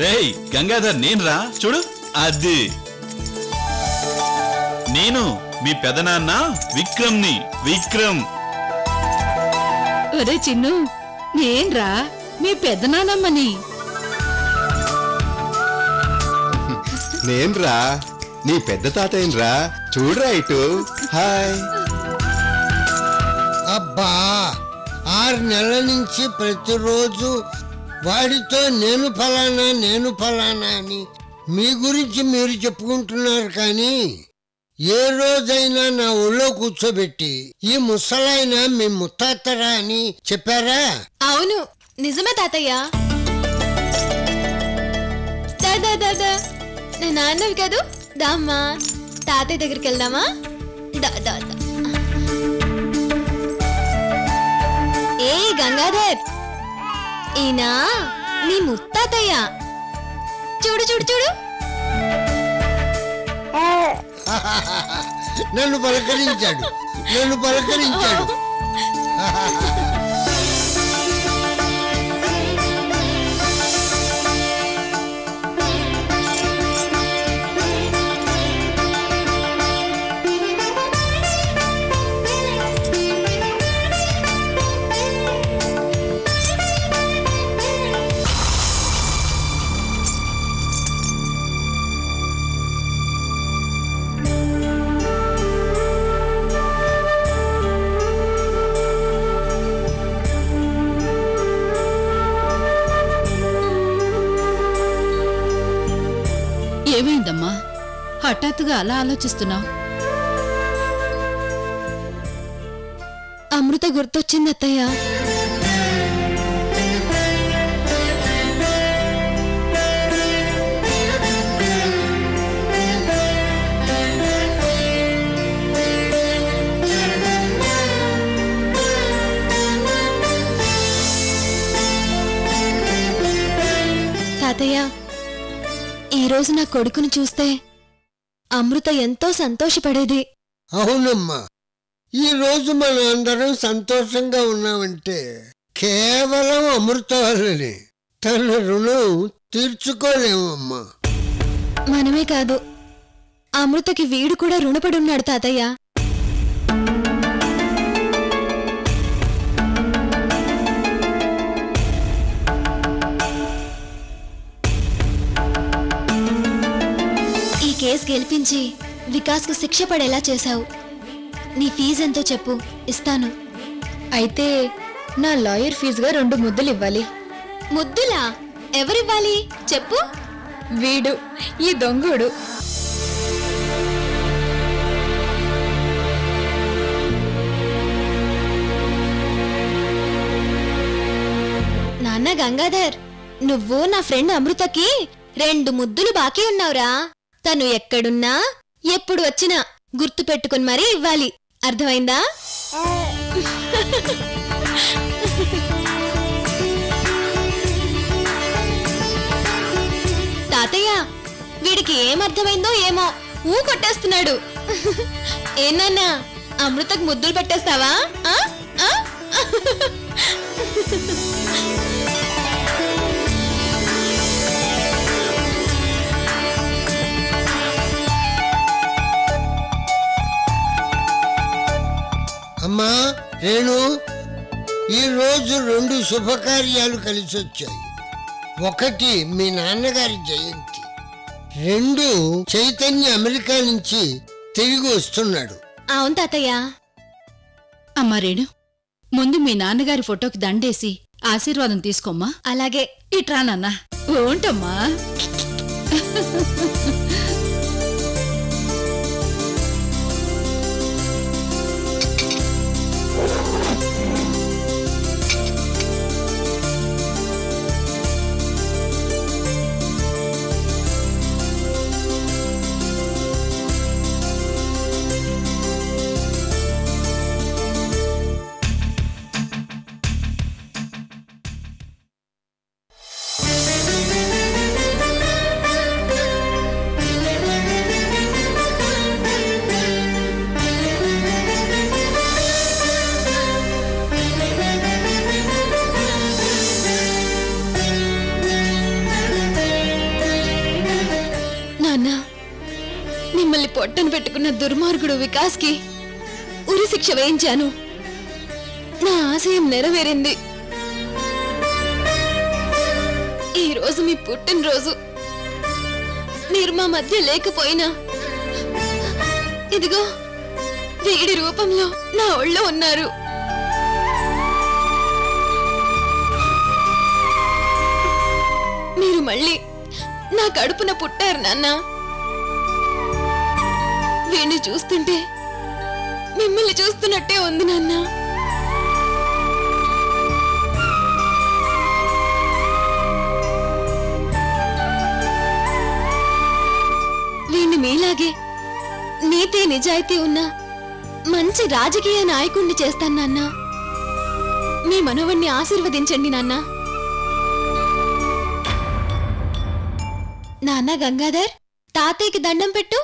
రేయ్ గంగాధర్ నేను రా చూడు అది నేను మీ పెదనాన్న విక్రమ్ని విక్రమ్. ఒరే చిన్ను నేన్రా మీ పెదనానమ్మని. నేన్రా నీ పెద్ద తాతయ్యరా చూడరా ఇటు. హాయ్. అబ్బా 6 నెలల నుంచి ప్రతిరోజు వాడితో నేను ఫలానా అని మీ గురించి మీరు చెప్పుకుంటున్నారు, కానీ ఏ రోజైనా నా ఊళ్ళో కూర్చోబెట్టి ఈ ముసలాయన మీ ముత్తాతరా అని చెప్పారా? అవును నిజమే తాతయ్య. దాదా నా నాన్నవి కాదు, దామ్మా తాతయ్య దగ్గరికి వెళ్దామా? దా ఏ గంగాధర్, ఈయన నీ ముత్తాతయ్య. చూడు చూడు చూడు. నన్ను పలకరించాడు. ఏమైందమ్మా హఠాత్తుగా అలా ఆలోచిస్తున్నావు? అమృత గుర్తొచ్చింది అత్తయ్య. తాతయ్య ఈరోజు నా కొడుకుని చూస్తే అమృత ఎంతో సంతోషపడేది. అవునమ్మా, ఈ రోజు మన అందరం సంతోషంగా ఉన్నామంటే కేవలం అమృత వల్లనే. తన రుణం తీర్చుకోలేమమ్మా. మనమే కాదు, అమృతకి వీడు కూడా రుణపడున్నాడు తాతయ్య. కేసు గెలిపించి వికాస్కు శిక్ష పడేలా చేశావు. నీ ఫీజు ఎంతో చెప్పు, ఇస్తాను. అయితే నా లాయర్ ఫీజుగా 2 ముద్దులు ఇవ్వాలి. ముద్దులా? ఎవరివ్వాలి చెప్పు. వీడు, ఈ దొంగోడు. నాన్న గంగాధర్, నువ్వు నా ఫ్రెండ్ అమృతకి 2 ముద్దులు బాకీ ఉన్నావురా. తను ఎక్కడున్నా ఎప్పుడు వచ్చినా గుర్తు పెట్టుకుని మరీ ఇవ్వాలి, అర్థమైందా? తాతయ్య వీడికి ఏమర్థమైందో ఏమో ఊ కొట్టేస్తున్నాడు. ఏనన్నా అమృతకు ముద్దులు పెట్టేస్తావా? అమ్మా రేణు, ఈరోజు 2 శుభకార్యాలు కలిసొచ్చాయి. ఒకటి మీ నాన్నగారి జయంతి, 2 చైతన్య అమెరికా నుంచి తిరిగి వస్తున్నాడు. అవును తాతయ్య. అమ్మా రేణు, ముందు మీ నాన్నగారి ఫోటోకి దండేసి ఆశీర్వాదం తీసుకోమ్మా. అలాగే. ఇట్రా నాన్న. ఏంటమ్మా? మిమ్మల్ని పొట్టను పెట్టుకున్న దుర్మార్గుడు వికాస్కి ఉరి శిక్ష వేయించాను. నా ఆశయం నెరవేరింది. ఈ రోజు మీ పుట్టినరోజు. మీరు మా మధ్య లేకపోయినా ఇదిగో వీడి రూపంలో నా ఒళ్ళో ఉన్నారు. మీరు మళ్ళీ నా కడుపున పుట్టారు నాన్న. వీణ్ణి చూస్తుంటే మిమ్మల్ని చూస్తున్నట్టే ఉంది నాన్న. వీణ్ణి మీలాగే నీతి నిజాయితీ ఉన్న మంచి రాజకీయ నాయకుణ్ణి చేస్తాను నాన్న. మీ మనవణ్ణి ఆశీర్వదించండి నాన్న. నాన్న గంగాధర్, తాతయ్యకి దండం పెట్టు.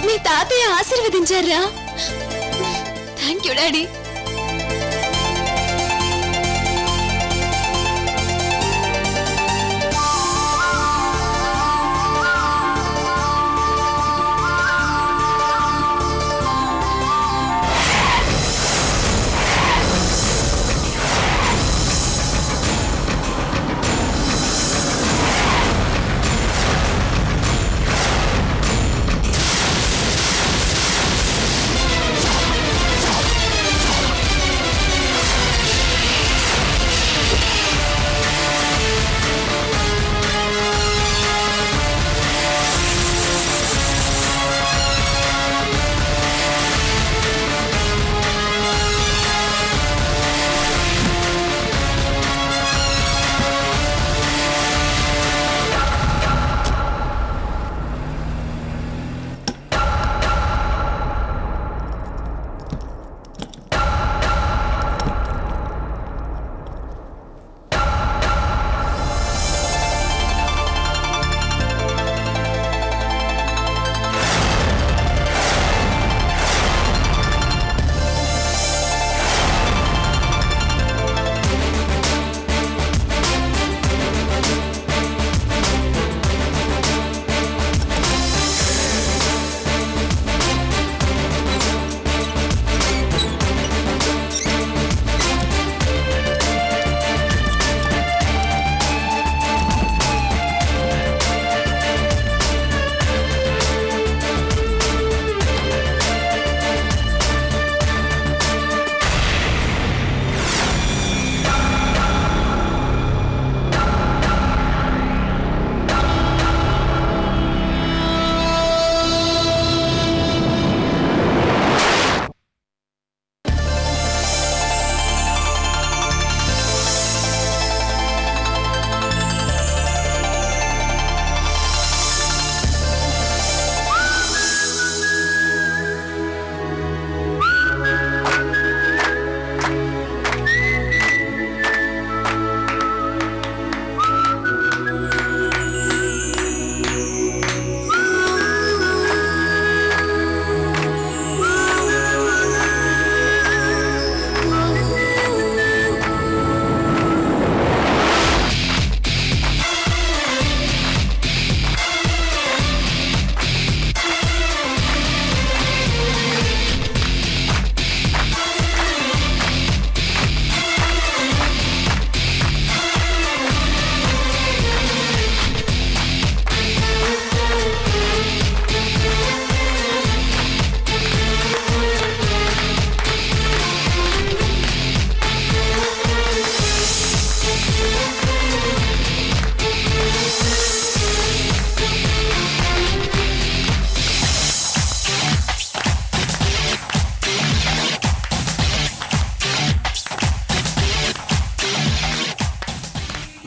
మీ తాతయ్య ఆశీర్వదించారా? Thank you daddy.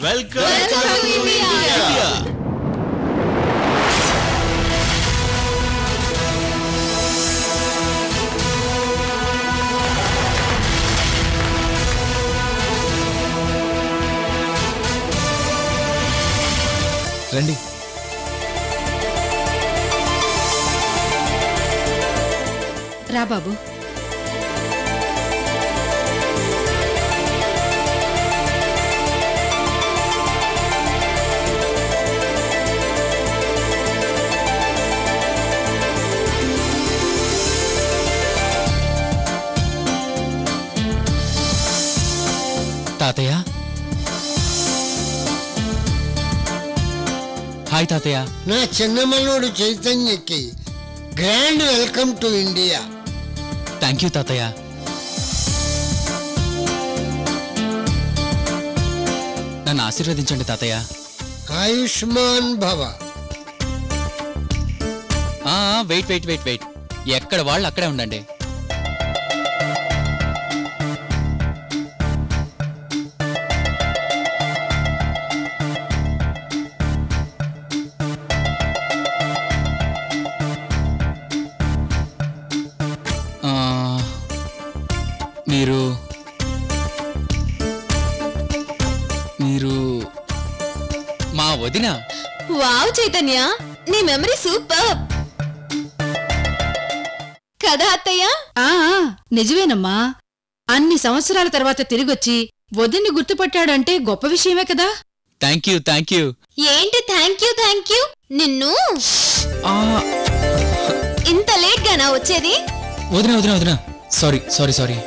Welcome to India. రండి. రా బాబు. తాతయ్య. హాయ్ తాతయ్య. నా చిన్న మనోడు చైతన్యకి grand welcome to India. Thank you తాతయ్య. నన్ను ఆశీర్వదించండి తాతయ్య. ఆయుష్మాన్ భవ. వెయిట్ వెయిట్ వెయిట్ వెయిట్, ఎక్కడ వాళ్ళు అక్కడే ఉండండి. మీరు మీరు మా వదిన. వావ్ చైతన్య, నీ మెమరీ సూపర్ కదా అత్తయ్య? ఆ నిజమేనమ్మా. అన్ని సంవత్సరాల తర్వాత తిరిగొచ్చి వదిన్ని గుర్తుపట్టాడంటే గొప్ప విషయమే కదా. Thank you thank you. ఏంటి థ్యాంక్ యూ? నిన్ను ఇంత లేట్ గానా వచ్చేది? వదిన వదిన వదిన, సారీ సారీ సారీ.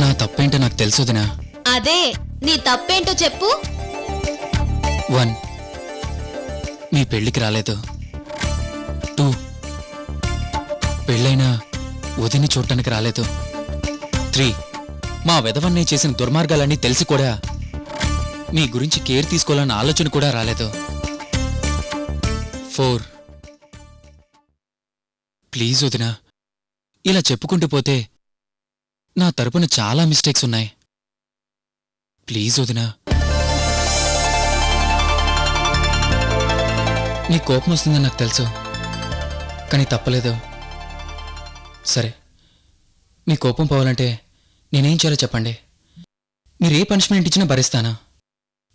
నా తప్పేంటో నాకు తెలుసు వదినా. అదే, నీ తప్పేంటో చెప్పు. 1, మీ పెళ్లికి రాలేదు. 2, పెళ్ళైనా వదిని చూడటానికి రాలేదు. 3, మా వెధవన్నీ చేసిన దుర్మార్గాలన్నీ తెలిసి కూడా మీ గురించి కేర్ తీసుకోవాలన్న ఆలోచన కూడా రాలేదు. 4, ప్లీజ్ వదినా, ఇలా చెప్పుకుంటూ పోతే నా తరపున చాలా మిస్టేక్స్ ఉన్నాయి. ప్లీజ్ వదినా. నీ కోపం వస్తుందని నాకు తెలుసు, కానీ తప్పలేదు. సరే, మీ కోపం పోవాలంటే నేనేం చేయాలో చెప్పండి. మీరే పనిష్మెంట్ ఇచ్చినా భరిస్తానా?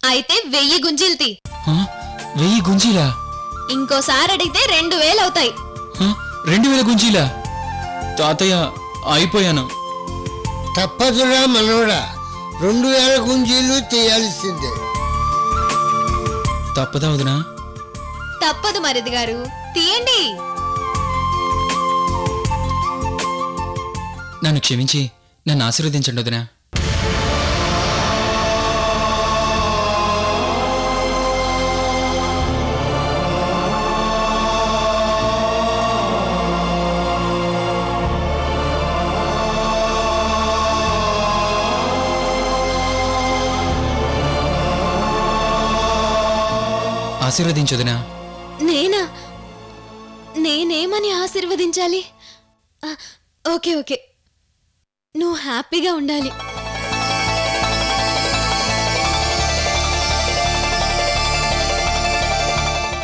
అయితే 1000 గుంజీలు తీ. 1000 గుంజీలా? ఇంకోసారి అడిగితే 2000 అవుతాయి. 2000 గుంజీలా? తాతయ్య, అయిపోయాను. తప్పదురా మనోడా, 2000 గుంజీలు తీయాల్సిందే. తప్పదా వదినా? తప్పదు మరిది గారు, తీయండి. నన్ను క్షమించి నన్ను ఆశీర్వదించండి వదినా. ఆశీర్వదించొదినా. నేనా? నేనేమని ఆశీర్వదించాలి? ఓకే ఓకే, నువ్వు హ్యాపీగా ఉండాలి.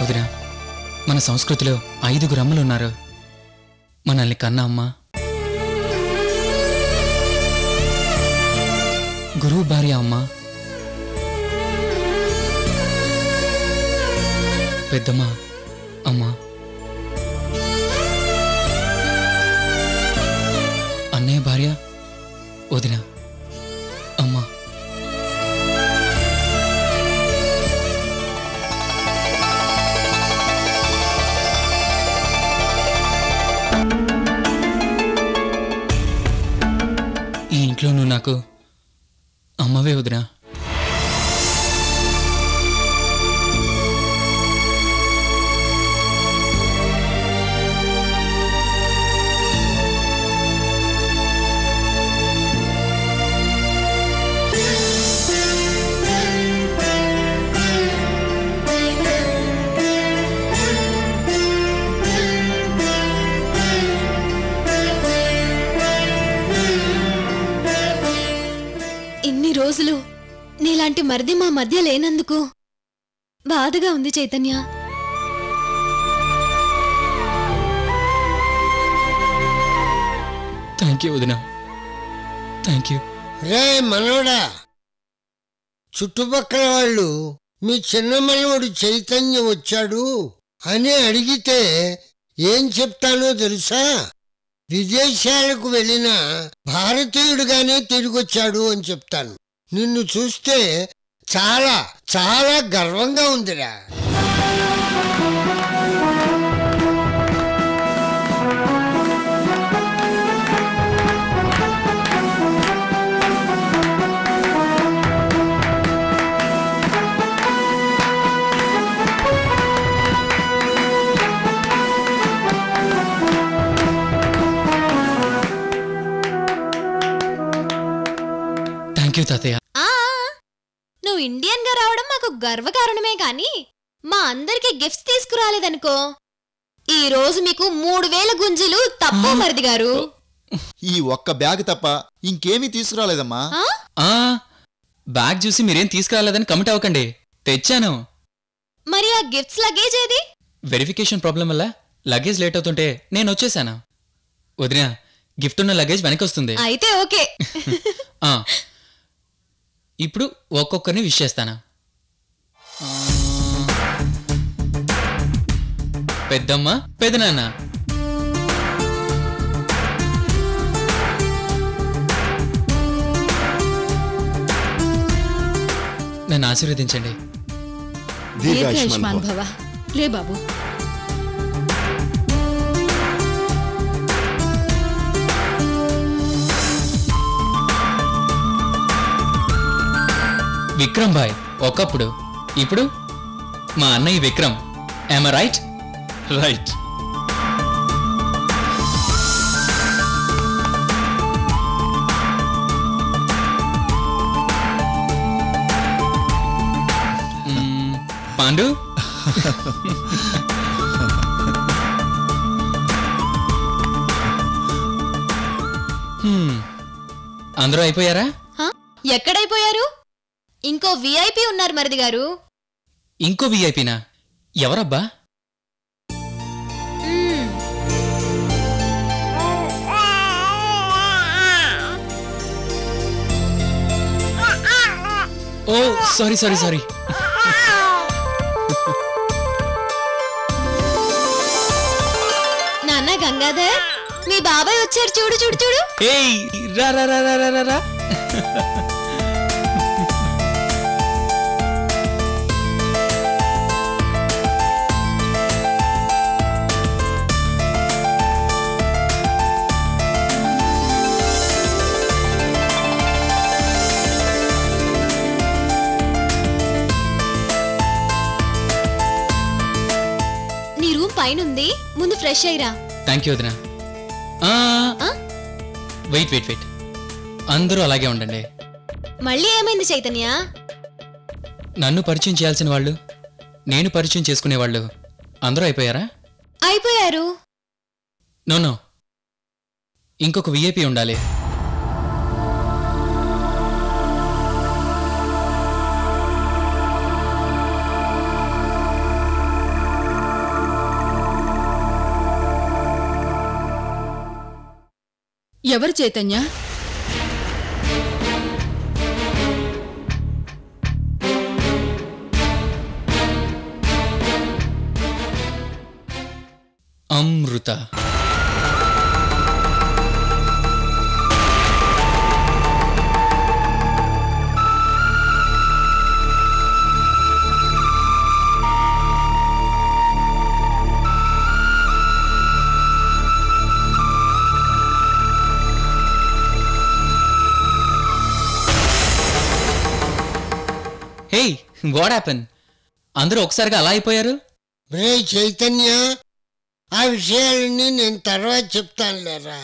వదినా, మన సంస్కృతిలో 5 అమ్మలున్నారు. మనల్ని కన్న అమ్మ, గురువు భార్య అమ్మ, పెద్దమ్మ అమ్మ, అన్నయ్య భార్య వదిన అమ్మ. ఈ ఇంట్లో నువ్వు నాకు అమ్మవే వదినా. ఇన్ని రోజులు నీలాంటి మరిది మా మధ్య లేనందుకు బాధగా ఉంది చైతన్య. థ్యాంక్ యూ వదినా, థ్యాంక్ యూ. రే మనోడా, చుట్టుపక్కల వాళ్ళు మీ చిన్న మనవడు చైతన్యం వచ్చాడు అని అడిగితే ఏం చెప్తానో తెలుసా? విదేశాలకు వెళ్ళిన భారతీయుడుగానే తిరిగొచ్చాడు అని చెప్తాను. నిన్ను చూస్తే చాలా చాలా గర్వంగా ఉందిరా. థ్యాంక్ యూ తాతయ్య. ఆ నువ్వు ఇండియన్ గా రావడం మాకు గర్వకారణమే కాని మా అందరికి గిఫ్ట్స్ తీసుకురాలేదనుకో ఈ రోజు మీకు 3000 గుంజీలు తప్పు మరిది గారు. ఈ ఒక్క బ్యాగ్ తప్ప ఇంకేమీ తీసుకురాలేదమ్మా. ఆ? బ్యాగ్ చూసి మీరేం తీసుకురాలేదని కమిట్ అవ్వకండి, తెచ్చాను. మరి ఆ గిఫ్ట్స్ లగేజ్ ఏది? వెరిఫికేషన్ ప్రాబ్లం వల్ల లగేజ్ లేట్ అవుతుంటే నేను వచ్చేసాను. వదినా, గిఫ్ట్ ఉన్న లగేజ్ వెనక్కి వస్తుంది. అయితే ఓకే. ఇప్పుడు ఒక్కొక్కరిని విష్ చేస్తాను. పెద్దమ్మ, పెదనాన్న. నన్ను ఆశీర్వదించండి. దీర్ఘాయుష్మాన్ భవ. లే బాబు. విక్రమ్ భాయ్ ఒకప్పుడు, ఇప్పుడు మా అన్నయ్య Vikram. am I right? Right. Pandu. అందరూ అయిపోయారా? ఎక్కడైపోయారు? ఇంకో విఐపి ఉన్నారు మరిది గారు. ఇంకో విఐపినా? ఎవరబ్బా? ఓ సారీ సారీ సారీ. నాన్న గంగాధర్, మీ బాబాయ్ వచ్చారు. చూడు చూడు చూడు. ఏయ్ రా రా రా రా రా రా. పైనుంది, ముందు ఫ్రెష్ అయ్యిరా. థ్యాంక్ యూ వదినా. వెయిట్ వెయిట్ వెయిట్, అందరూ అలాగే ఉండండి. మళ్ళీ ఏమైంది చైతన్య? నన్ను పరిచయం చేయాల్సిన వాళ్ళు, నేను పరిచయం చేసుకునేవాళ్ళు అందరూ అయిపోయారా? అయిపోయారు. నో నో, ఇంకొక విఐపి ఉండాలి. ఎవరు చైతన్య? అమృత. హే, వాట్ హ్యాపెన్? అందరూ ఒకసారిగా అలా అయిపోయారు? రే చైతన్య, ఆ విషయాలన్నీ నేను తర్వాత చెప్తానులేరా,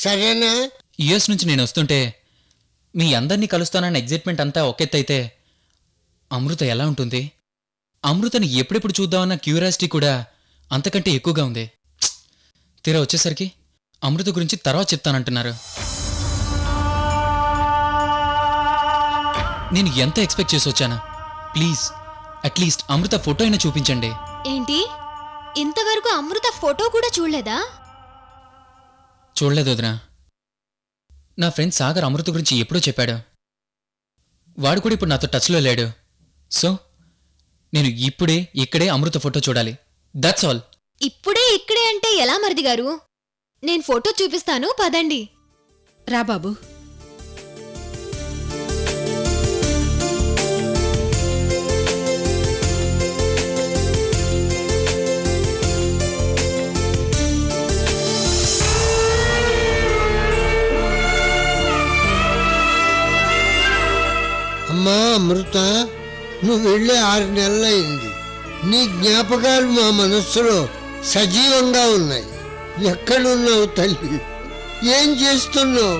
సరేనా? యుఎస్ నుంచి నేను వస్తుంటే మీ అందరినీ కలుస్తానన్న ఎగ్జైట్మెంట్ అంతా ఒకెత్తైతే అమృత ఎలా ఉంటుంది? అమృతని ఎప్పుడెప్పుడు చూద్దామన్న క్యూరియాసిటీ కూడా అంతకంటే ఎక్కువగా ఉంది. తీరా వచ్చేసరికి అమృత గురించి తర్వాత చెప్తానంటున్నారు. నేను ఎంత ఎక్స్పెక్ట్ చేసి వచ్చాను? ప్లీజ్ అట్లీస్ట్ అమృత ఫోటో అయినా చూపించండి. ఏంటి, ఇంతవరకు అమృత ఫోటో కూడా చూడలేదా? చూడలేదు వదినా. నా ఫ్రెండ్ సాగర్ అమృత గురించి ఎప్పుడో చెప్పాడు. వాడు కూడా ఇప్పుడు నాతో టచ్లో లేడు. సో నేను ఇక్కడే అమృత ఫోటో చూడాలి. That's all. ఇక్కడే అంటే ఎలా మరిది గారు? నేను ఫోటో చూపిస్తాను, పదండి. రా బాబు. అమ్మా అమృత, నువ్వు వెళ్ళి 6 నెలలైంది. నీ జ్ఞాపకాలు మా మనస్సులో సజీవంగా ఉన్నాయి. ఎక్కడున్నావు తల్లి? ఏం చేస్తున్నావు?